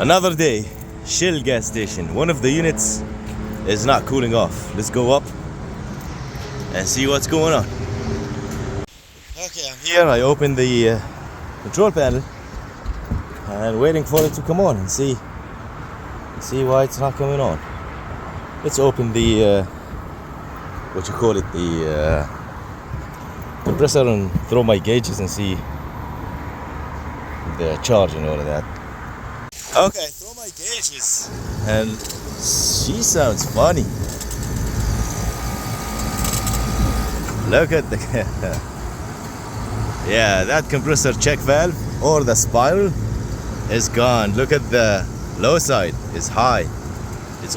Another day, Shell gas station. One of the units is not cooling off. Let's go up and see what's going on. Okay, I'm here. I opened the control panel and waiting for it to come on and see why it's not coming on. Let's open the the compressor and throw my gauges and see the charge and all of that. Okay, throw my gauges and she sounds funny. Look at the yeah, that compressor check valve or the spiral is gone. Look at the low side is high. It's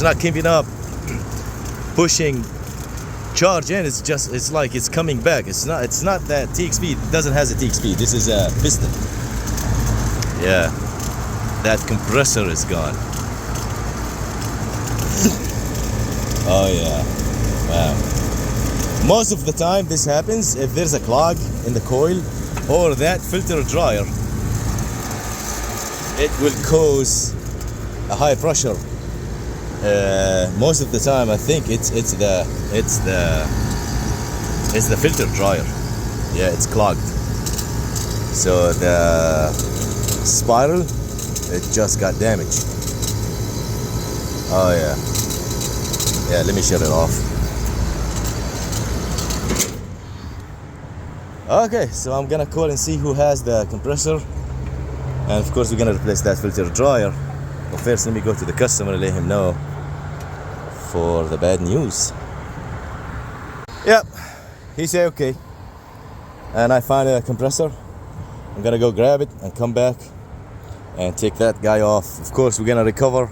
not keeping up pushing charge in. It's like it's coming back. It's not that TX speed. It doesn't have a TX speed. This is a piston. Yeah, that compressor is gone. Oh yeah, wow. Most of the time this happens if there's a clog in the coil or that filter dryer. It will cause a high pressure. Most of the time I think it's the filter dryer. Yeah, it's clogged. So the spiral, it just got damaged. Oh yeah. Yeah, let me shut it off. Okay, so I'm gonna call and see who has the compressor, and of course we're gonna replace that filter dryer. But first let me go to the customer and let him know for the bad news. Yep, he said okay, and I found a compressor. I'm gonna go grab it and come back and take that guy off. Of course we're gonna recover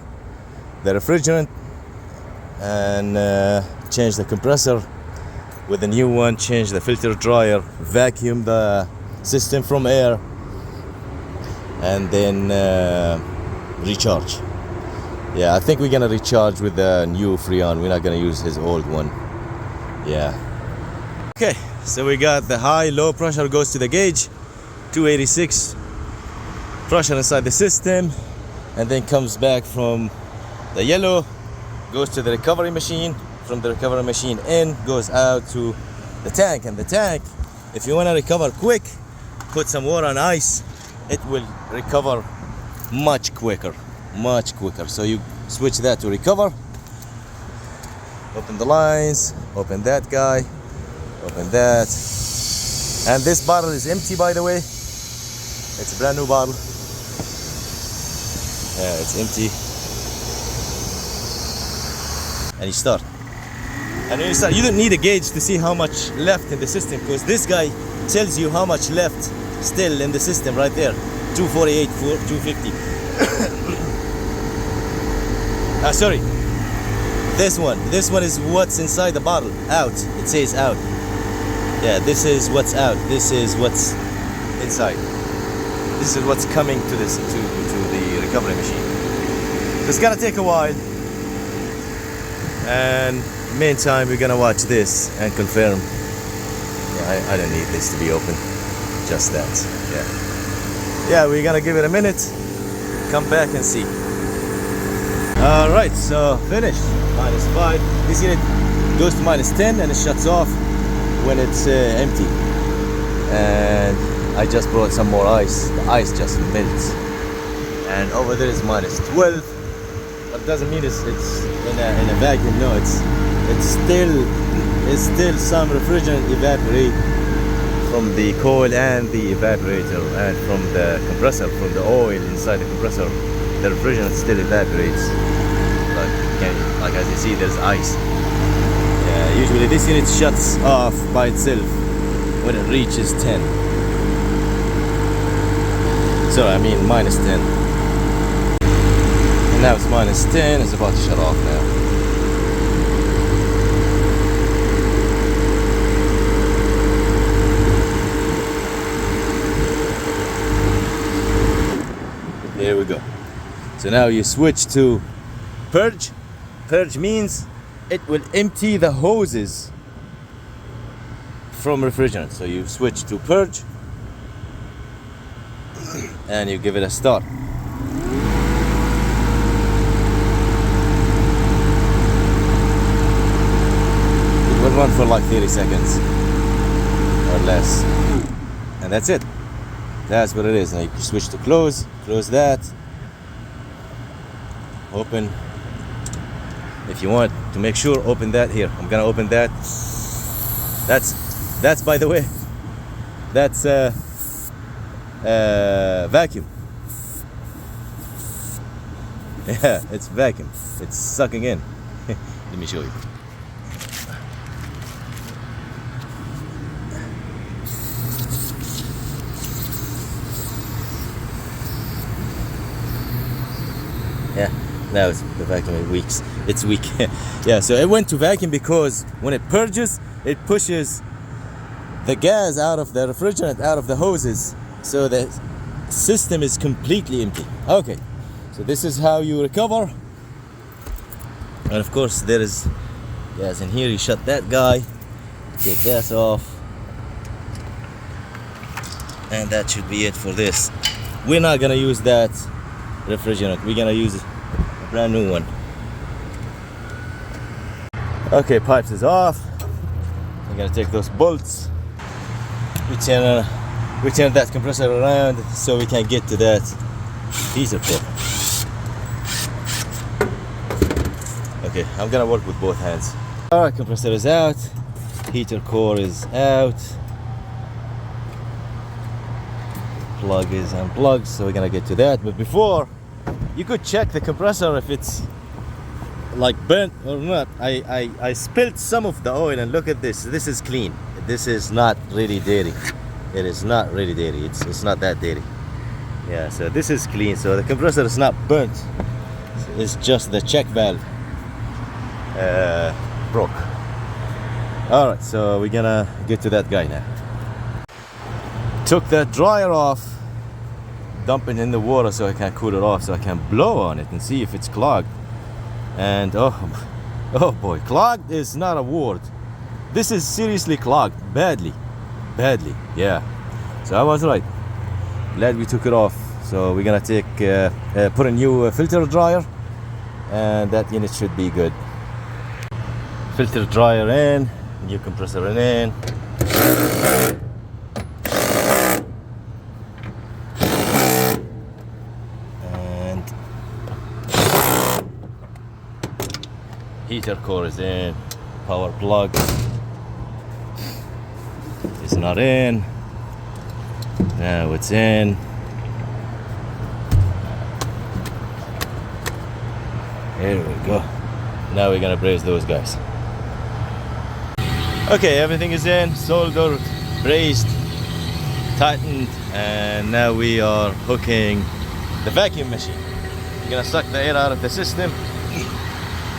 the refrigerant and change the compressor with a new one, change the filter dryer, vacuum the system from air, and then recharge. Yeah, I think we're gonna recharge with the new Freon. We're not gonna use his old one. Yeah. Okay, so we got the high, low pressure goes to the gauge, 286 pressure inside the system, and then comes back from the yellow, goes to the recovery machine, from the recovery machine in, goes out to the tank. And the tank, if you want to recover quick, put some water on ice, it will recover much quicker. So you switch that to recover, open the lines, open that guy, open that, and this bottle is empty, by the way. It's a brand new bottle. Yeah, it's empty. And you start. And when you start, you don't need a gauge to see how much left in the system, because this guy tells you how much left still in the system right there. 248, 250. Sorry. This one is what's inside the bottle. Out. It says out. Yeah, this is what's out. This is what's inside. This is what's coming to this to the recovery machine. It's gonna take a while. And meantime, we're gonna watch this and confirm. Yeah, I don't need this to be open. Just that. Yeah, we're gonna give it a minute. Come back and see. All right, so finished. -5. This unit goes to -10 and it shuts off when it's empty. And I just brought some more ice. The ice just melts. And over there is -12. But it doesn't mean it's in a vacuum. No, it's still some refrigerant evaporate from the coil and the evaporator, and from the compressor, from the oil inside the compressor. The refrigerant still evaporates. Like as you see, there's ice. Yeah, usually this unit shuts off by itself when it reaches 10. So I mean -10. And now it's -10. It's about to shut off now. There we go. So now you switch to purge. Purge means it will empty the hoses from refrigerant. So you switch to purge. and you give it a start. It will run for like 30 seconds or less, and that's it. That's what it is. Now you can switch to close that, open. If you want to make sure, open that here. I'm gonna open that. That's by the way, that's vacuum. Yeah, it's vacuum. It's sucking in. Let me show you. Yeah, now it's the vacuum. It's weak. Yeah, so it went to vacuum because when it purges, it pushes the gas out of the refrigerant, out of the hoses, so the system is completely empty. Okay, so this is how you recover. And of course there is gas in here. You shut that guy, take gas off, and that should be it for this. We're not gonna use that refrigerant. We're gonna use a brand new one. Okay, pipes is off. We're gonna take those bolts. We turn that compressor around so we can get to that heater core. Okay, I'm gonna work with both hands. Alright, compressor is out, heater core is out, plug is unplugged, so we're gonna get to that. But before, you could check the compressor if it's like burnt or not. I spilled some of the oil, and look at this. This is clean. This is not really dirty. It is not really dirty. It's not that dirty. Yeah, so this is clean. So the compressor is not burnt. It's just the check valve broke. All right, so we're gonna get to that guy now. Took that dryer off, dump it in the water so I can cool it off, so I can blow on it and see if it's clogged. And oh boy, clogged is not a word. This is seriously clogged, badly, yeah. So I was right. Glad we took it off. So we're gonna take put a new filter dryer, and that unit should be good. Filter dryer in, new compressor in. And heater core is in, power plug is not in. Now it's in. There we go. Now we're gonna braze those guys. Okay, everything is in, soldered, brazed, tightened, and now we are hooking the vacuum machine. We're gonna suck the air out of the system.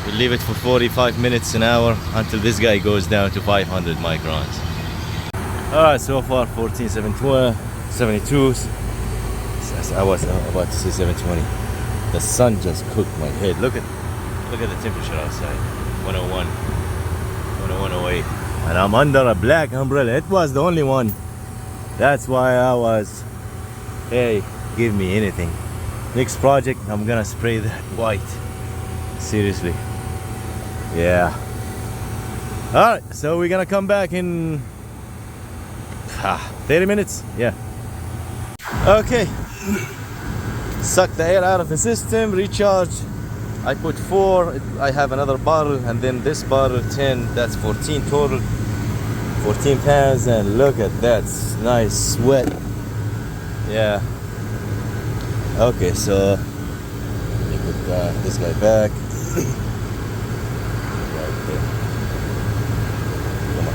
We'll leave it for 45 minutes, an hour, until this guy goes down to 500 microns. Alright, so far 1472s. I was about to say 720. The sun just cooked my head. Look at the temperature outside. 101, 101.08. And I'm under a black umbrella. It was the only one. That's why I was, hey, give me anything. Next project, I'm gonna spray that white. Seriously. Yeah. Alright, so we're gonna come back in 30 minutes. Yeah. Okay. Suck the air out of the system, recharge. I put 4, I have another bottle, and then this bottle 10, that's 14 total. 14 pounds, and look at that nice sweat. Yeah. Okay, so let me put this guy back. Come on.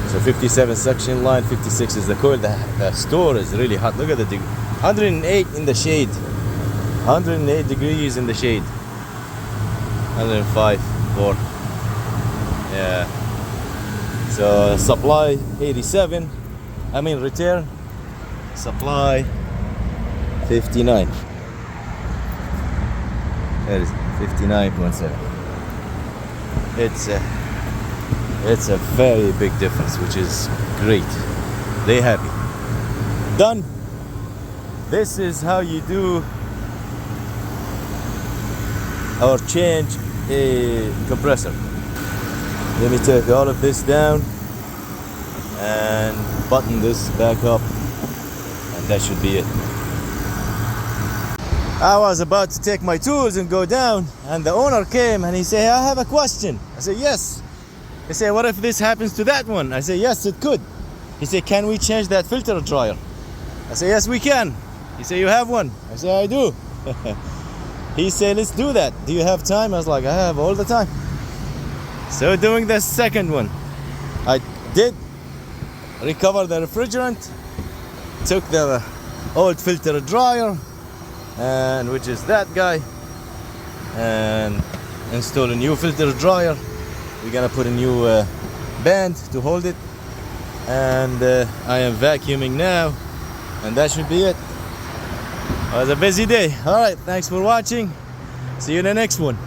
So 57 suction line, 56 is the coil. The store is really hot. Look at the 108 in the shade. 108 degrees in the shade. 105 4. Yeah. So supply 87. I mean return. Supply 59. That is 59.7. It's a very big difference, which is great. They happy. Done. this is how you do or change a compressor. Let me take all of this down and button this back up, and that should be it. I was about to take my tools and go down, and the owner came and he said, I have a question. I said, yes. He said, what if this happens to that one? I said, yes, it could. He said, can we change that filter dryer? I said, yes, we can. He said, you have one? I said, I do. He said, let's do that. Do you have time? I was like, I have all the time. So doing the second one, I did recover the refrigerant, took the old filter dryer, and which is that guy, and install a new filter dryer. We're gonna put a new band to hold it, and I am vacuuming now, and that should be it. It was a busy day. All right, thanks for watching. See you in the next one.